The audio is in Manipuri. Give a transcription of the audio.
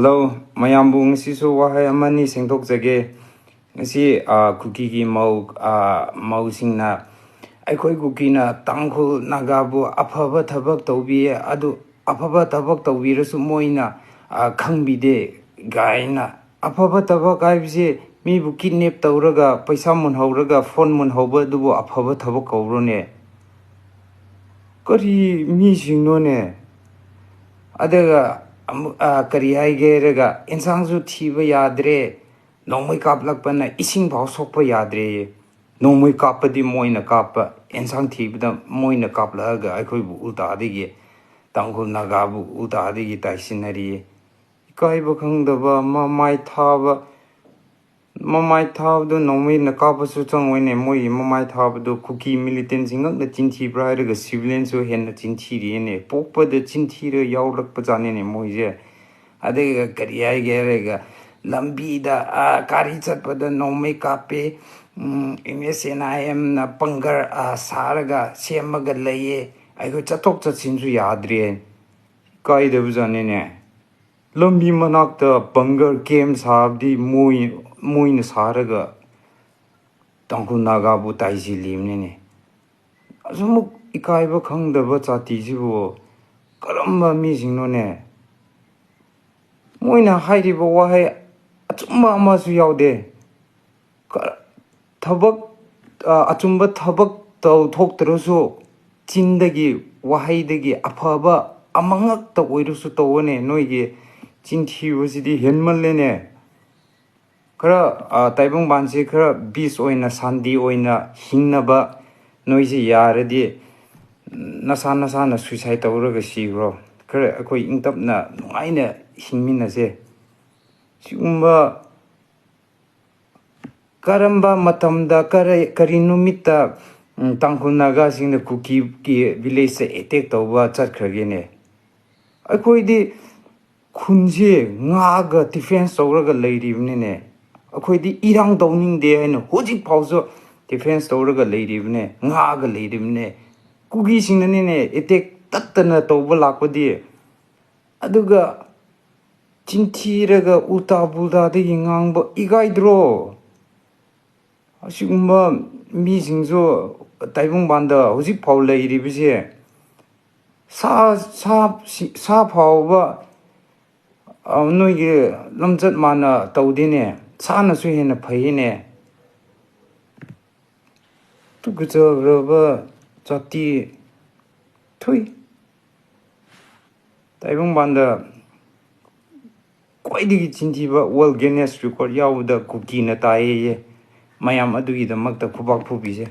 Hello, mayambu ngasisu wahai amani sengthokjage ngasi kuki mausingna akhoi kuki na Thangkhul naga bu afaba thabak tawbi adu afaba thabak tawbirasu moina khangbide gaina afaba thabak aibse mi bu kidnap tawraga paisa munhauraga phone munhauba dubu afaba thabak kawrone kari mi singnone adaga kari haigeraga insangsu thiba yadre nongmai kaplakpana ising phau sokpa yadre nongmai kapadi moina kapa insang thibada moina kaplaga akhoi bu ulta adigi Thangkhul naga bu ulta adigi taisinari kaiba khangdaba mamai thaba nongmai na kapa su changwene moi mamai thaba do kuki militant jingak na chinthi brairaga civilian su hen chinthi ri ne pokpa de chinthi re yaulak pa jane ne moi je adega kari ai gerega lambi da kari chatpa da nongmai kape MSNIM na pangar saraga semaga laye aigo chatok chatsin su yadre kaida bu jane ne lambi manakta pangar kem sabdi moi na saraga Thangkhul naga bu taisi limne ne asumuk ikaiba khangdaba chati sibu karamba mi singno ne moina hairiba wahai achumba amasu yaude thabak achumba thabak thoktrasu chindagi wahaidagi afaba amangak ta oirusu tawone noige chinthibasidi henmallene khara taibong banse khara bis oina sandi oina hingnaba noise yaradi nasana suicide tawraga sigro khara akhoi ingtapna nungaina hingminase sigumba karamba matamda kari numita Thangkhul naga singna kuki ki village attack tawba chatkragene akhoi khunje ngaga defense tawraga leiribne akhoi irang tawning de haina hojik phauso defense tawraga leiribne ngaga leiribne kuki singna ne attack tattana tawba lakpadi aduga chinthiraga ulta bulta de ngangba igaidro asigumba mi singzo taibong banda hojik phau leiribise sa phauba noige lamjat mana tawdine sana su hena phayine tu gujagraba chati thui taibong banda kwaidigi chintiba world guinness record yawda kuki na taye mayam adugi da makta khubak phubise